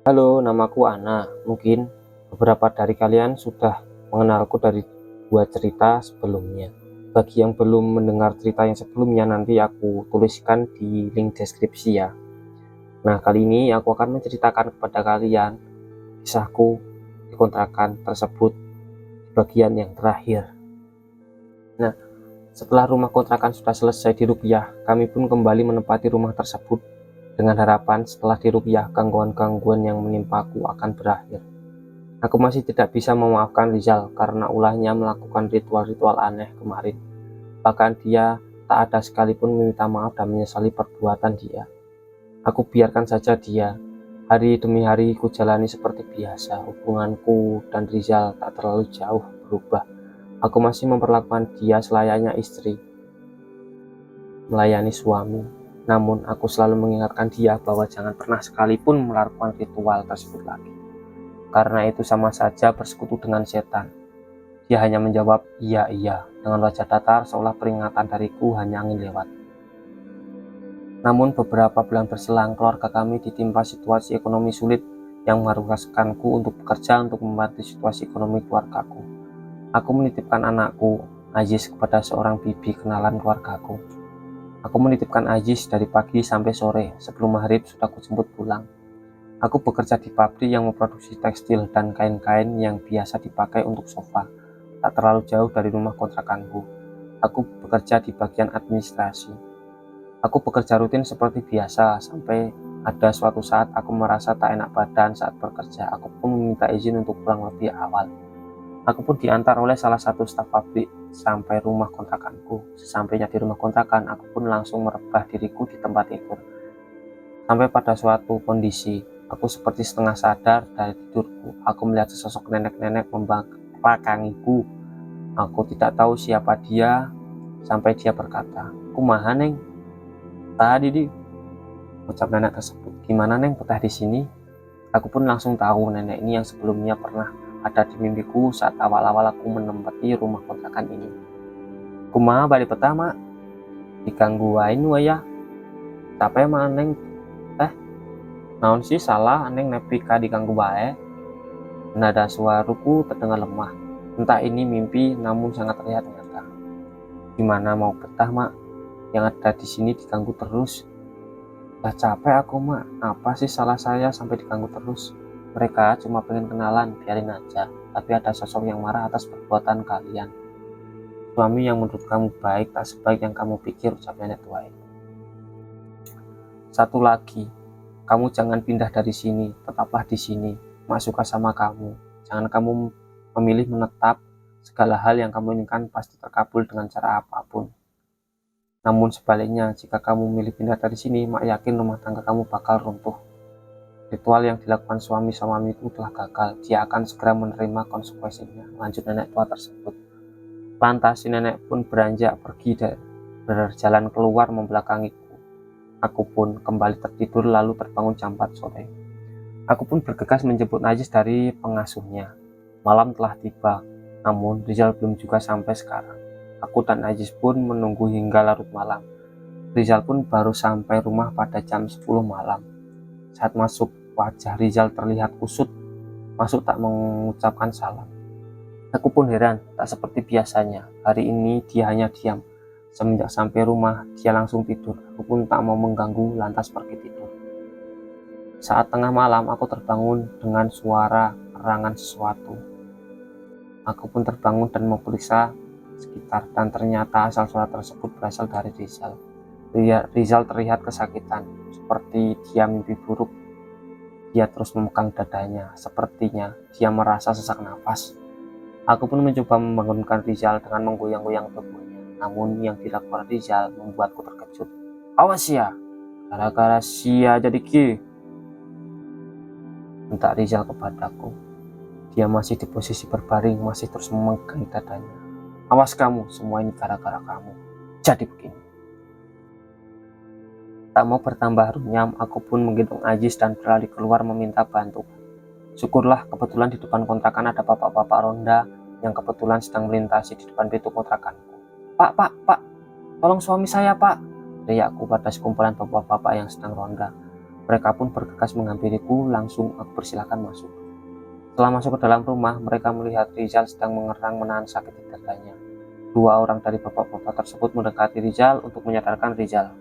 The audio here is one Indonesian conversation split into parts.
Halo, namaku Ana. Mungkin beberapa dari kalian sudah mengenalku dari dua cerita sebelumnya. Bagi yang belum mendengar cerita yang sebelumnya, nanti aku tuliskan di link deskripsi ya. Nah, kali ini aku akan menceritakan kepada kalian kisahku di kontrakan tersebut di bagian yang terakhir. Nah, setelah rumah kontrakan sudah selesai diruqyah, kami pun kembali menempati rumah tersebut dengan harapan setelah diruqyah gangguan-gangguan yang menimpaku akan berakhir. Aku masih tidak bisa memaafkan Rizal karena ulahnya melakukan ritual-ritual aneh kemarin. Bahkan dia tak ada sekalipun meminta maaf dan menyesali perbuatan dia. Aku biarkan saja dia. Hari demi hari ku jalani seperti biasa. Hubunganku dan Rizal tak terlalu jauh berubah. Aku masih memperlakukan dia selayaknya istri melayani suami. Namun aku selalu mengingatkan dia bahwa jangan pernah sekalipun melakukan ritual tersebut lagi. Karena itu sama saja bersekutu dengan setan. Dia hanya menjawab iya dengan wajah datar seolah peringatan dariku hanya angin lewat. Namun beberapa bulan berselang, keluarga kami ditimpa situasi ekonomi sulit yang mengharuskanku untuk bekerja untuk membantu situasi ekonomi keluargaku. Aku menitipkan anakku, Aziz, kepada seorang bibi kenalan keluargaku. Aku menitipkan Aziz dari pagi sampai sore, sebelum maghrib sudah kujemput pulang. Aku bekerja di pabrik yang memproduksi tekstil dan kain-kain yang biasa dipakai untuk sofa, tak terlalu jauh dari rumah kontrakanku. Aku bekerja di bagian administrasi. Aku bekerja rutin seperti biasa, sampai ada suatu saat aku merasa tak enak badan saat bekerja. Aku pun meminta izin untuk pulang lebih awal. Aku pun diantar oleh salah satu staf pabrik sampai rumah kontrakanku. Sesampainya di rumah kontrakan, aku pun langsung merebah diriku di tempat tidur. Sampai pada suatu kondisi, aku seperti setengah sadar dari tidurku. Aku melihat sesosok nenek-nenek membelakangiku. Aku tidak tahu siapa dia, sampai dia berkata, "Kumaha, Neng? Tadi di," ucap nenek tersebut. "Gimana, Neng, betah di sini?" Aku pun langsung tahu nenek ini yang sebelumnya pernah ada di mimpiku saat awal-awal aku menempati rumah kontrakan ini. "Kumaha bari betah, Mak? Diganggu wae nu ya. Capek mah, Neng. Teh, naon sih salah Neng nepi ka diganggu bae?" Nada suaraku terdengar lemah. Entah ini mimpi, namun sangat terlihat nyata. "Gimana mau betah, Mak? Yang ada di sini diganggu terus. Udah capek aku, Mak. Apa sih salah saya sampai diganggu terus? Mereka cuma pengen kenalan, biarin aja. Tapi ada sosok yang marah atas perbuatan kalian. Suami yang menurut kamu baik tak sebaik yang kamu pikir," ucap nenek tua itu. "Satu lagi, kamu jangan pindah dari sini, tetaplah di sini. Mak suka sama kamu. Jangan kamu memilih menetap. Segala hal yang kamu inginkan pasti terkabul dengan cara apapun. Namun sebaliknya, jika kamu memilih pindah dari sini, Mak yakin rumah tangga kamu bakal runtuh. Ritual yang dilakukan suami-suami itu telah gagal. Dia akan segera menerima konsekuensinya," lanjut nenek tua tersebut. Lantas si nenek pun beranjak pergi dan berjalan keluar membelakangiku. Aku pun kembali tertidur lalu terbangun jam 4 sore. Aku pun bergegas menjemput Najis dari pengasuhnya. Malam telah tiba, namun Rizal belum juga sampai sekarang. Aku dan Najis pun menunggu hingga larut malam. Rizal pun baru sampai rumah pada jam 10 malam. Saat masuk, wajah Rizal terlihat kusut, masuk tak mengucapkan salam. Aku pun heran, tak seperti biasanya. Hari ini dia hanya diam. Semenjak sampai rumah, dia langsung tidur. Aku pun tak mau mengganggu, lantas pergi tidur. Saat tengah malam, aku terbangun dengan suara erangan sesuatu. Aku pun terbangun dan memeriksa sekitar, dan ternyata asal suara tersebut berasal dari Rizal. Rizal terlihat kesakitan, seperti dia mimpi buruk. Dia terus memegang dadanya, sepertinya dia merasa sesak nafas. Aku pun mencoba membangunkan Rizal dengan menggoyang-goyang tubuhnya, namun yang dilakukan Rizal membuatku terkejut. "Awas ya, gara-gara sia jadi ki," bentak Rizal kepadaku. Dia masih di posisi berbaring, masih terus memegang dadanya. "Awas kamu, semua ini gara-gara kamu. Jadi begini." Tak mau bertambah runyam, aku pun menggendong Aziz dan berlari keluar meminta bantuan. Syukurlah kebetulan di depan kontrakan ada bapak-bapak ronda yang kebetulan sedang melintasi di depan pintu kontrakanku. Pak, tolong suami saya, Pak," teriakku pada sekumpulan bapak-bapak yang sedang ronda. Mereka pun bergegas menghampiriku, langsung aku persilahkan masuk. Setelah masuk ke dalam rumah, mereka melihat Rizal sedang mengerang menahan sakit di dadanya. Dua orang dari bapak-bapak tersebut mendekati Rizal untuk menyadarkan Rizal.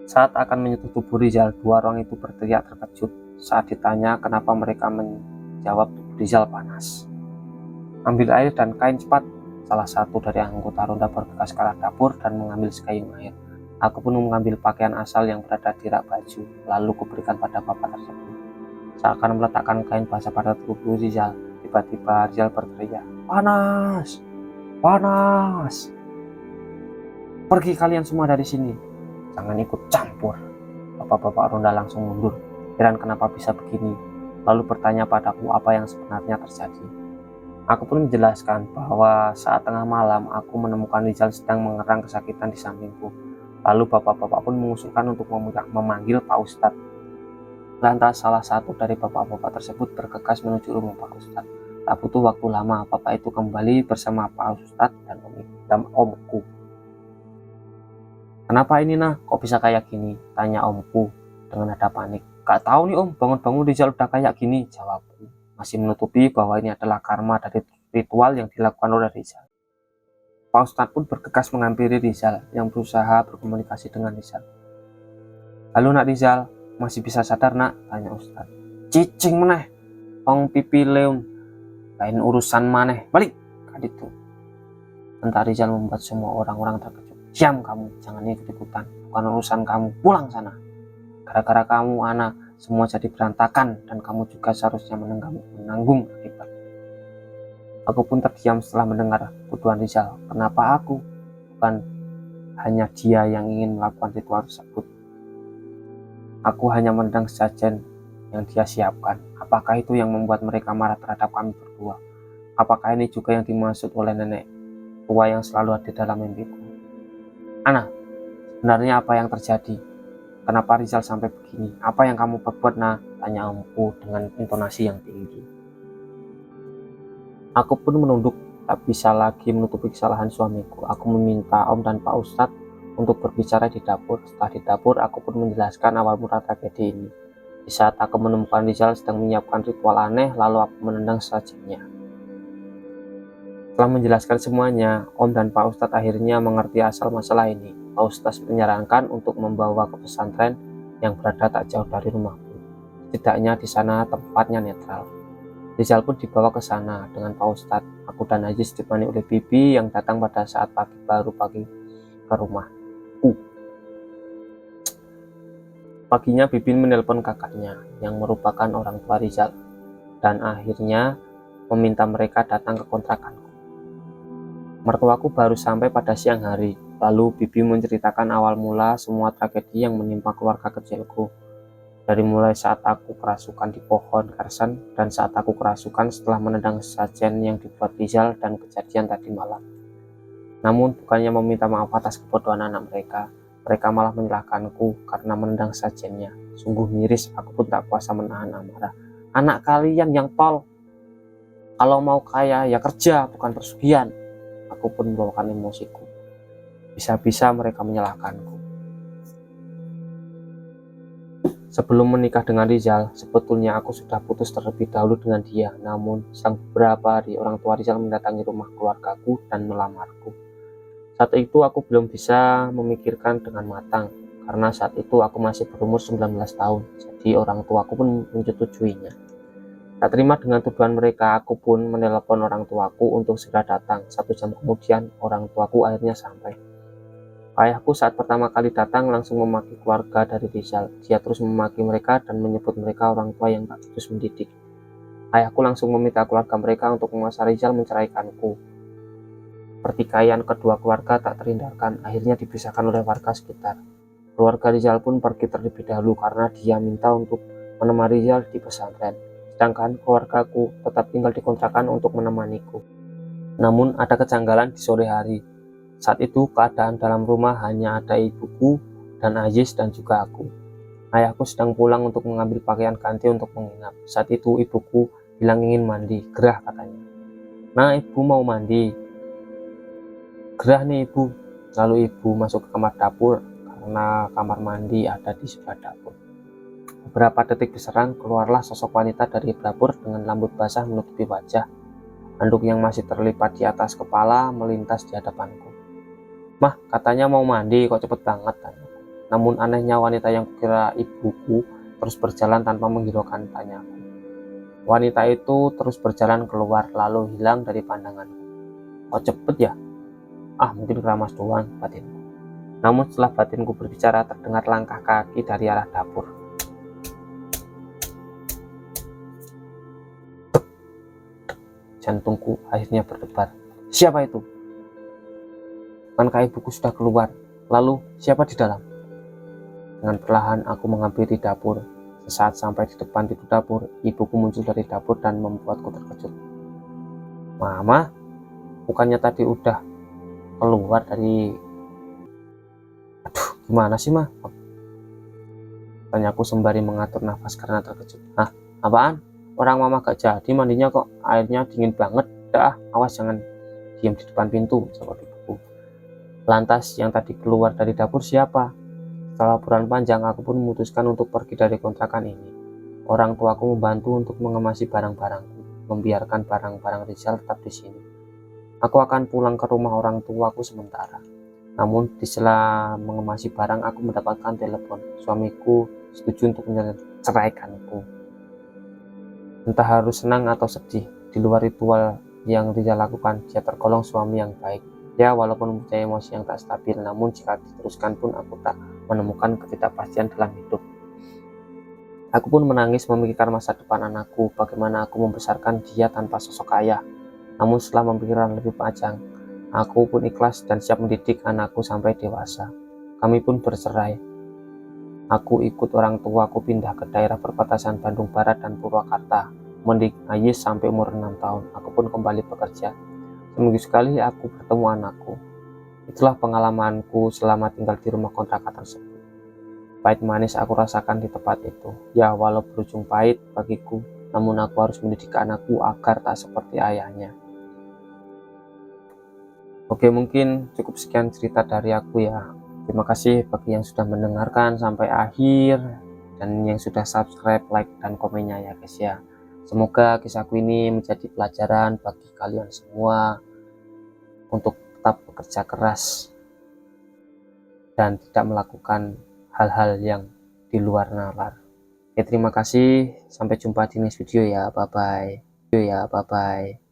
Saat akan menyentuh tubuh Rizal, dua orang itu berteriak terkejut. Saat ditanya kenapa, mereka menjawab tubuh Rizal panas. Ambil air dan kain cepat. Salah satu dari anggota ronda bergegas ke arah dapur dan mengambil segayung air. Aku pun mengambil pakaian asal yang berada di rak baju, lalu kuberikan pada bapak tersebut. Saat akan meletakkan kain basah pada tubuh Rizal, tiba-tiba Rizal berteriak, "Panas! Panas! Pergi kalian semua dari sini. Jangan ikut campur." Bapak-bapak ronda langsung mundur, heran kenapa bisa begini, lalu bertanya padaku apa yang sebenarnya terjadi. Aku pun menjelaskan bahwa saat tengah malam aku menemukan Rizal sedang mengerang kesakitan di sampingku. Lalu bapak-bapak pun mengusulkan untuk memanggil Pak Ustadz. Lantas salah satu dari bapak-bapak tersebut bergegas menuju rumah Pak Ustadz. Tak butuh waktu lama, bapak itu kembali bersama Pak Ustadz dan omku. "Kenapa ini nah? Kok bisa kayak gini?" tanya omku dengan nada panik. "Gak tahu nih om, bangun-bangun Rizal udah kayak gini," jawabku. Masih menutupi bahwa ini adalah karma dari ritual yang dilakukan oleh Rizal. Pak Ustadz pun bergegas menghampiri Rizal yang berusaha berkomunikasi dengan Rizal. "Halo nak Rizal, masih bisa sadar nak?" tanya Ustadz. "Cicing meneh, ong pipi leun, lain urusan maneh, balik!" Kaditu. Bentar Rizal membuat semua orang-orang terkejut. "Diam kamu, jangan ikut-ikutan, bukan urusan kamu, pulang sana. Gara-gara kamu anak, semua jadi berantakan dan kamu juga seharusnya menanggung akibat." Aku pun terdiam setelah mendengar tuduhan Rizal. Kenapa aku? Bukan hanya dia yang ingin melakukan ritual tersebut. Aku hanya menendang sajen yang dia siapkan. Apakah itu yang membuat mereka marah terhadap kami berdua? Apakah ini juga yang dimaksud oleh nenek tua yang selalu ada dalam mimpiku? "Ana, sebenarnya apa yang terjadi? Kenapa Rizal sampai begini? Apa yang kamu perbuat nah?" tanya omku dengan intonasi yang tinggi. Aku pun menunduk, tak bisa lagi menutupi kesalahan suamiku. Aku meminta Om dan Pak Ustadz untuk berbicara di dapur. Setelah di dapur, aku pun menjelaskan awal mula tragedi ini. Di saat aku menemukan Rizal sedang menyiapkan ritual aneh, lalu aku menendang sajennya. Setelah menjelaskan semuanya, Om dan Pak Ustadz akhirnya mengerti asal masalah ini. Pak Ustadz menyarankan untuk membawa ke pesantren yang berada tak jauh dari rumahku. Setidaknya di sana tempatnya netral. Rizal pun dibawa ke sana dengan Pak Ustadz. Aku dan Ajis ditemani oleh Bibi yang datang pada saat pagi ke rumah. Paginya Bibi menelpon kakaknya yang merupakan orang tua Rizal dan akhirnya meminta mereka datang ke kontrakanku. Mertuaku baru sampai pada siang hari. Lalu Bibi menceritakan awal mula semua tragedi yang menimpa keluarga kecilku. Dari mulai saat aku kerasukan di pohon kersen dan saat aku kerasukan setelah menendang sajen yang dibuat Rizal dan kejadian tadi malam. Namun bukannya meminta maaf atas kebodohan anak mereka, mereka malah menyalahkanku karena menendang sajennya. Sungguh miris, aku pun tak kuasa menahan amarah. "Anak kalian yang tol, kalau mau kaya ya kerja, bukan persugihan." Aku pun membawakan emosiku. Bisa-bisa mereka menyalahkanku. Sebelum menikah dengan Rizal, sebetulnya aku sudah putus terlebih dahulu dengan dia. Namun, selang beberapa hari orang tua Rizal mendatangi rumah keluargaku dan melamarku. Saat itu aku belum bisa memikirkan dengan matang, karena saat itu aku masih berumur 19 tahun. Jadi orang tuaku pun menyetujuinya. Tak terima dengan tuduhan mereka, aku pun menelepon orang tuaku untuk segera datang. 1 jam kemudian, orang tuaku akhirnya sampai. Ayahku saat pertama kali datang langsung memaki keluarga dari Rizal. Dia terus memaki mereka dan menyebut mereka orang tua yang tak becus mendidik. Ayahku langsung meminta keluarga mereka untuk memaksa Rizal menceraikanku. Pertikaian kedua keluarga tak terhindarkan, akhirnya dipisahkan oleh warga sekitar. Keluarga Rizal pun pergi terlebih dahulu karena dia minta untuk menemani Rizal di pesantren. Sedangkan keluargaku tetap tinggal di kontrakan untuk menemaniku. Namun ada kejanggalan di sore hari. Saat itu keadaan dalam rumah hanya ada ibuku dan Aziz dan juga aku. Ayahku sedang pulang untuk mengambil pakaian ganti untuk menginap. Saat itu ibuku bilang ingin mandi, gerah katanya. "Nah ibu mau mandi?" "Gerah nih ibu." Lalu ibu masuk ke kamar dapur karena kamar mandi ada di sebelah dapur. Beberapa detik berserang, keluarlah sosok wanita dari dapur dengan rambut basah menutupi wajah. Handuk yang masih terlipat di atas kepala melintas di hadapanku. "Mah, katanya mau mandi, kok cepet banget?" tanyaku. Namun anehnya wanita yang kukira ibuku terus berjalan tanpa menghiraukan tanyaku. Wanita itu terus berjalan keluar lalu hilang dari pandanganku. "Kok cepet ya? Ah, mungkin keramas doang," batinku. Namun setelah batinku berbicara, terdengar langkah kaki dari arah dapur. Jantungku akhirnya berdebar. Siapa itu? Bukankah ibuku sudah keluar? Lalu siapa di dalam? Dengan perlahan aku menghampiri dapur. Sesaat sampai di depan pintu dapur, ibuku muncul dari dapur dan membuatku terkejut. "Mama, bukannya tadi udah keluar dari..." "Aduh, gimana sih, Ma?" tanyaku sembari mengatur nafas karena terkejut. "Hah, apaan? Orang Mama gak jadi mandinya kok, airnya dingin banget. Dah, awas jangan diam di depan pintu," jawab ibuku. "Lantas yang tadi keluar dari dapur siapa?" Setelah bulan panjang, aku pun memutuskan untuk pergi dari kontrakan ini. Orang tuaku membantu untuk mengemasi barang-barangku, membiarkan barang-barang Rizal tetap di sini. Aku akan pulang ke rumah orang tuaku sementara. Namun, di sela mengemasi barang, aku mendapatkan telepon. Suamiku setuju untuk menceraikanku. Entah harus senang atau sedih, di luar ritual yang Rizal lakukan, dia tergolong suami yang baik. Ya, walaupun mempunyai emosi yang tak stabil, namun jika diteruskan pun aku tak menemukan ketidakpastian dalam hidup. Aku pun menangis memikirkan masa depan anakku, bagaimana aku membesarkan dia tanpa sosok ayah. Namun setelah memikirkan lebih panjang, aku pun ikhlas dan siap mendidik anakku sampai dewasa. Kami pun bercerai. Aku ikut orang tuaku pindah ke daerah perbatasan Bandung Barat dan Purwakarta. Mendidik Ayis sampai umur 6 tahun. Aku pun kembali bekerja. Seminggu sekali aku bertemu anakku. Itulah pengalamanku selama tinggal di rumah kontrakan tersebut. Pahit manis aku rasakan di tempat itu. Ya, walau berujung pahit bagiku, namun aku harus mendidik anakku agar tak seperti ayahnya. Oke, mungkin cukup sekian cerita dari aku ya. Terima kasih bagi yang sudah mendengarkan sampai akhir dan yang sudah subscribe, like, dan komennya ya guys ya. Semoga kisahku ini menjadi pelajaran bagi kalian semua untuk tetap bekerja keras dan tidak melakukan hal-hal yang di luar nalar. Oke, terima kasih. Sampai jumpa di next video ya. Bye bye.